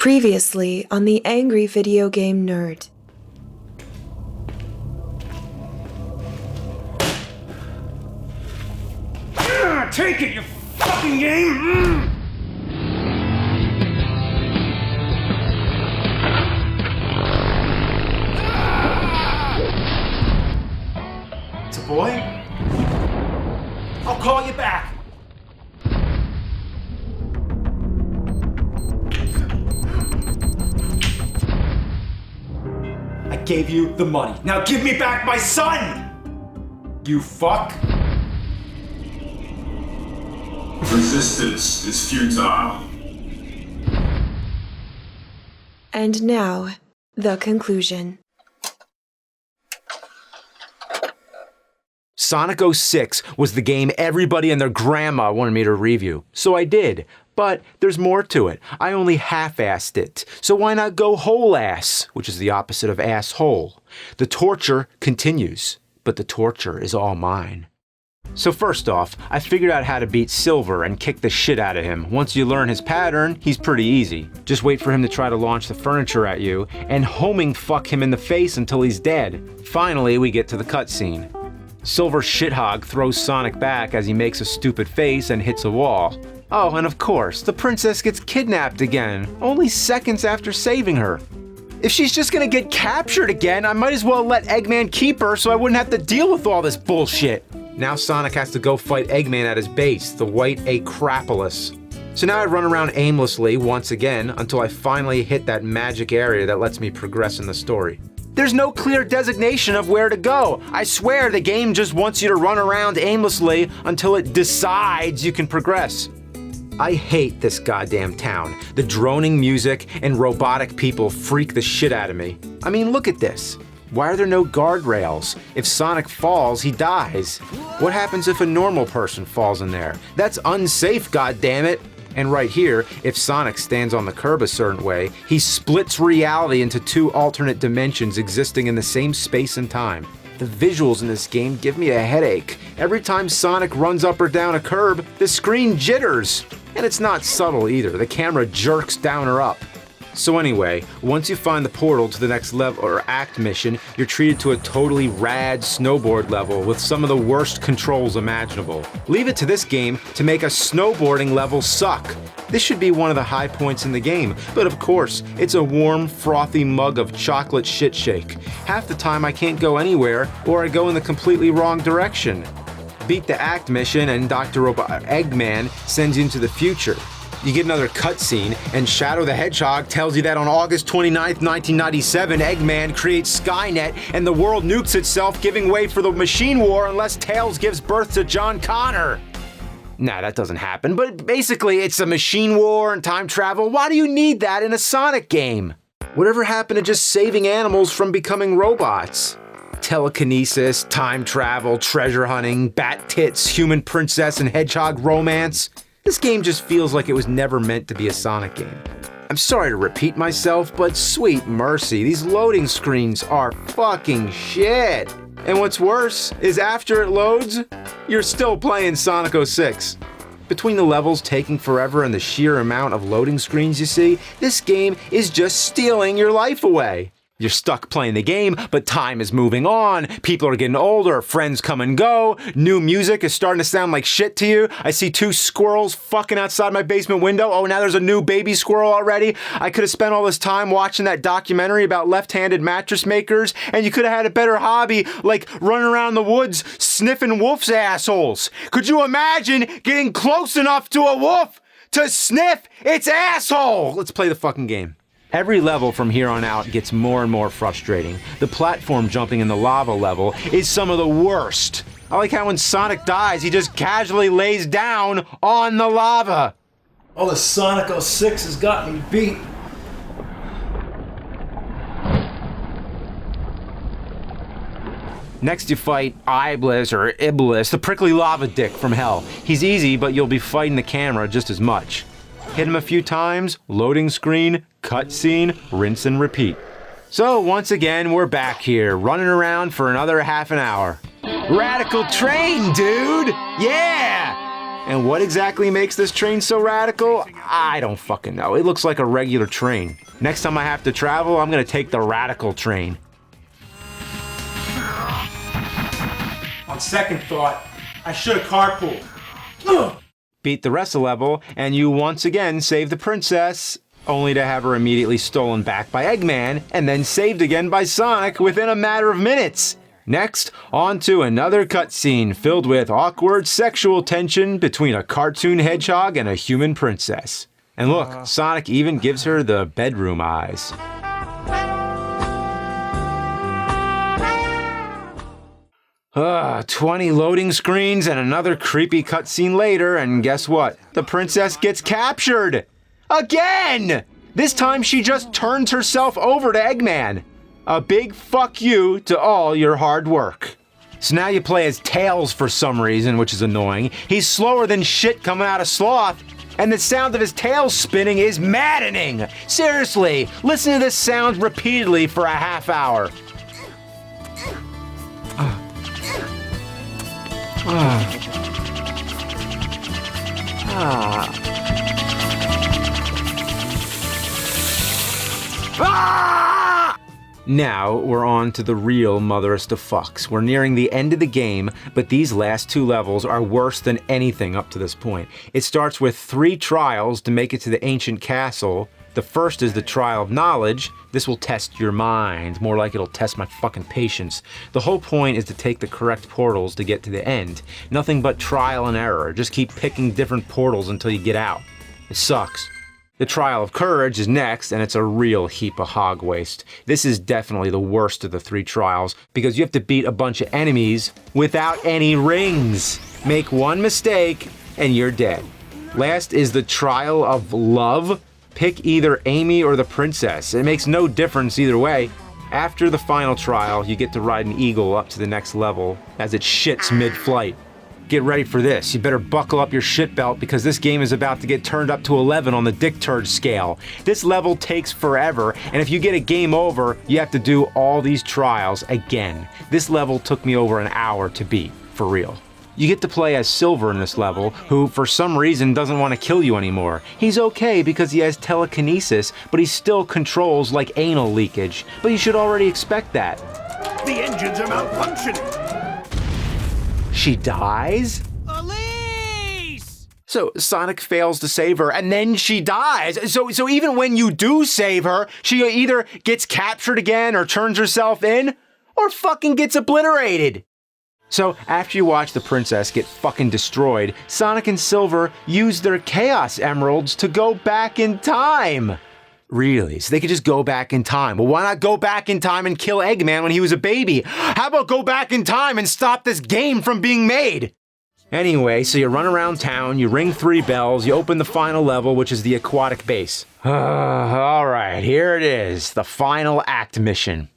Previously on the Angry Video Game Nerd. Take it, you fucking game! It's a boy? I'll call you back. I gave you the money. Now give me back my son! You fuck. Resistance is futile. And now, the conclusion. Sonic 06 was the game everybody and their grandma wanted me to review, so I did. But there's more to it. I only half-assed it, so why not go whole ass, which is the opposite of asshole. The torture continues, but the torture is all mine. So first off, I figured out how to beat Silver and kick the shit out of him. Once you learn his pattern, he's pretty easy. Just wait for him to try to launch the furniture at you, and homing fuck him in the face until he's dead. Finally, we get to the cutscene. Silver shithog throws Sonic back as he makes a stupid face and hits a wall. Oh, and of course, the princess gets kidnapped again, only seconds after saving her. If she's just gonna get captured again, I might as well let Eggman keep her so I wouldn't have to deal with all this bullshit. Now Sonic has to go fight Eggman at his base, the White Acropolis. So now I run around aimlessly once again until I finally hit that magic area that lets me progress in the story. There's no clear designation of where to go. I swear the game just wants you to run around aimlessly until it decides you can progress. I hate this goddamn town. The droning music and robotic people freak the shit out of me. I mean, look at this. Why are there no guardrails? If Sonic falls, he dies. What happens if a normal person falls in there? That's unsafe, goddammit. And right here, if Sonic stands on the curb a certain way, he splits reality into two alternate dimensions existing in the same space and time. The visuals in this game give me a headache. Every time Sonic runs up or down a curb, the screen jitters. And it's not subtle either, the camera jerks down or up. So anyway, once you find the portal to the next level or act mission, you're treated to a totally rad snowboard level with some of the worst controls imaginable. Leave it to this game to make a snowboarding level suck. This should be one of the high points in the game, but of course, it's a warm, frothy mug of chocolate shit shake. Half the time I can't go anywhere, or I go in the completely wrong direction. Beat the act mission and Dr. Eggman sends you into the future. You get another cutscene, and Shadow the Hedgehog tells you that on August 29th, 1997, Eggman creates Skynet and the world nukes itself, giving way for the machine war unless Tails gives birth to John Connor. Nah, that doesn't happen, but basically it's a machine war and time travel. Why do you need that in a Sonic game? Whatever happened to just saving animals from becoming robots? Telekinesis, time travel, treasure hunting, bat tits, human princess and hedgehog romance. This game just feels like it was never meant to be a Sonic game. I'm sorry to repeat myself, but sweet mercy, these loading screens are fucking shit. And what's worse is after it loads, you're still playing Sonic 06. Between the levels taking forever and the sheer amount of loading screens you see, this game is just stealing your life away. You're stuck playing the game, but time is moving on. People are getting older, friends come and go. New music is starting to sound like shit to you. I see two squirrels fucking outside my basement window. Oh, now there's a new baby squirrel already. I could have spent all this time watching that documentary about left-handed mattress makers, and you could have had a better hobby, like running around the woods sniffing wolf's assholes. Could you imagine getting close enough to a wolf to sniff its asshole? Let's play the fucking game. Every level from here on out gets more and more frustrating. The platform jumping in the lava level is some of the worst. I like how when Sonic dies, he just casually lays down on the lava. Oh, the Sonic 06 has got me beat. Next you fight Iblis or Iblis, the prickly lava dick from hell. He's easy, but you'll be fighting the camera just as much. Hit him a few times, loading screen, cutscene, rinse and repeat. So once again, we're back here, running around for another half an hour. Radical train, dude! Yeah! And what exactly makes this train so radical? I don't fucking know. It looks like a regular train. Next time I have to travel, I'm gonna take the radical train. On second thought, I should have carpooled. Ugh. Beat the rest of the level, and you once again save the princess, only to have her immediately stolen back by Eggman, and then saved again by Sonic within a matter of minutes. Next, on to another cutscene filled with awkward sexual tension between a cartoon hedgehog and a human princess. And look, Sonic even gives her the bedroom eyes. 20 loading screens and another creepy cutscene later, and guess what? The princess gets captured! Again! This time she just turns herself over to Eggman. A big fuck you to all your hard work. So now you play as Tails for some reason, which is annoying. He's slower than shit coming out of Sloth, and the sound of his tail spinning is maddening. Seriously, listen to this sound repeatedly for a half hour. Now we're on to the real motherest of fucks. We're nearing the end of the game, but these last two levels are worse than anything up to this point. It starts with 3 trials to make it to the ancient castle. The first is the trial of knowledge. This will test your mind, more like it'll test my fucking patience. The whole point is to take the correct portals to get to the end. Nothing but trial and error. Just keep picking different portals until you get out. It sucks. The Trial of Courage is next, and it's a real heap of hog waste. This is definitely the worst of the 3 trials, because you have to beat a bunch of enemies without any rings. Make one mistake, and you're dead. Last is the Trial of Love. Pick either Amy or the princess. It makes no difference either way. After the final trial, you get to ride an eagle up to the next level as it shits mid-flight. Get ready for this. You better buckle up your shit belt because this game is about to get turned up to 11 on the dick turd scale. This level takes forever, and if you get a game over, you have to do all these trials again. This level took me over an hour to beat, for real. You get to play as Silver in this level, who for some reason doesn't want to kill you anymore. He's okay because he has telekinesis, but he still controls like anal leakage. But you should already expect that. The engines are malfunctioning. She dies? Elise! So Sonic fails to save her, and then she dies. So even when you do save her, she either gets captured again or turns herself in, or fucking gets obliterated. So after you watch the princess get fucking destroyed, Sonic and Silver use their Chaos Emeralds to go back in time. Really? So they could just go back in time. Well, why not go back in time and kill Eggman when he was a baby? How about go back in time and stop this game from being made? Anyway, so you run around town, you ring 3 bells, you open the final level, which is the aquatic base. All right, here it is, the final act mission.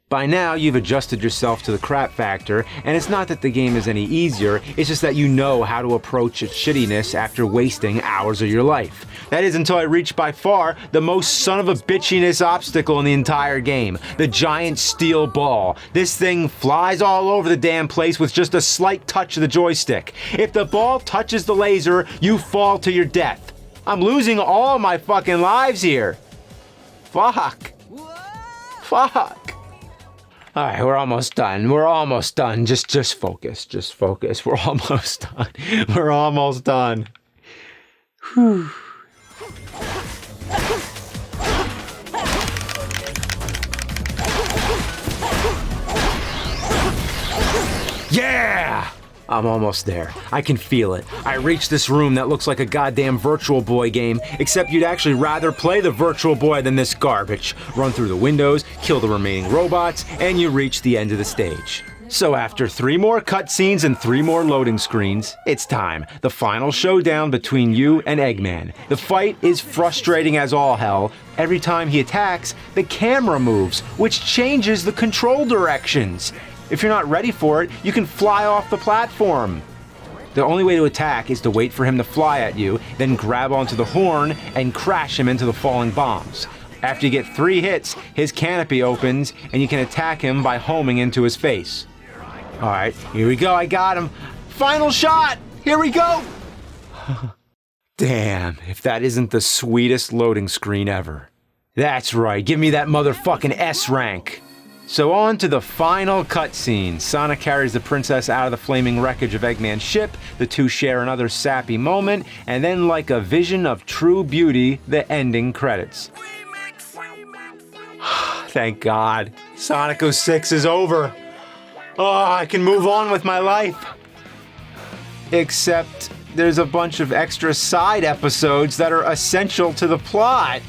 By now, you've adjusted yourself to the crap factor, and it's not that the game is any easier, it's just that you know how to approach its shittiness after wasting hours of your life. That is until I reach by far the most son of a bitchiness obstacle in the entire game, the giant steel ball. This thing flies all over the damn place with just a slight touch of the joystick. If the ball touches the laser, you fall to your death. I'm losing all my fucking lives here. Fuck. Fuck. All right, we're almost done. We're almost done. Just focus. Just focus. We're almost done. We're almost done. Whew. Yeah! I'm almost there. I can feel it. I reached this room that looks like a goddamn Virtual Boy game, except you'd actually rather play the Virtual Boy than this garbage. Run through the windows, kill the remaining robots, and you reach the end of the stage. So after 3 more cutscenes and 3 more loading screens, it's time. The final showdown between you and Eggman. The fight is frustrating as all hell. Every time he attacks, the camera moves, which changes the control directions. If you're not ready for it, you can fly off the platform. The only way to attack is to wait for him to fly at you, then grab onto the horn and crash him into the falling bombs. After you get 3 hits, his canopy opens and you can attack him by homing into his face. All right, here we go, I got him. Final shot, here we go. Damn, if that isn't the sweetest loading screen ever. That's right, give me that motherfucking S rank. So on to the final cutscene. Sonic carries the princess out of the flaming wreckage of Eggman's ship, the two share another sappy moment, and then like a vision of true beauty, the ending credits. Thank God. Sonic 06 is over. Oh, I can move on with my life. Except there's a bunch of extra side episodes that are essential to the plot.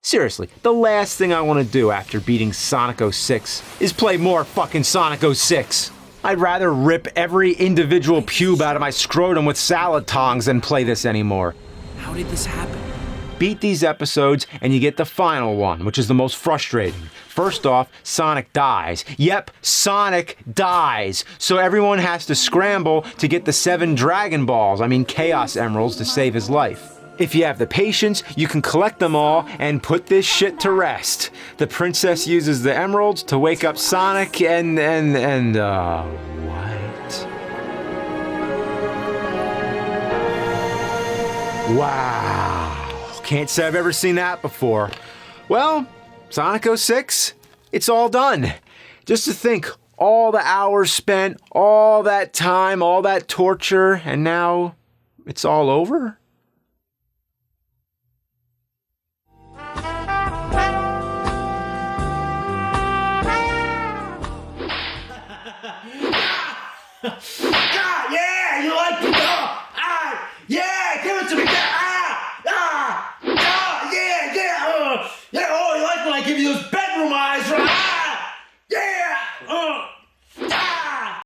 Seriously, the last thing I want to do after beating Sonic 06 is play more fucking Sonic 06. I'd rather rip every individual pube out of my scrotum with salad tongs than play this anymore. How did this happen? Beat these episodes and you get the final one, which is the most frustrating. First off, Sonic dies. Yep, Sonic dies. So everyone has to scramble to get the 7 Dragon Balls, Chaos Emeralds, to save his life. If you have the patience, you can collect them all and put this shit to rest. The princess uses the emeralds to wake up Sonic and what? Wow. Can't say I've ever seen that before. Well, Sonic 06, it's all done. Just to think, all the hours spent, all that time, all that torture, and now it's all over? Yeah, you like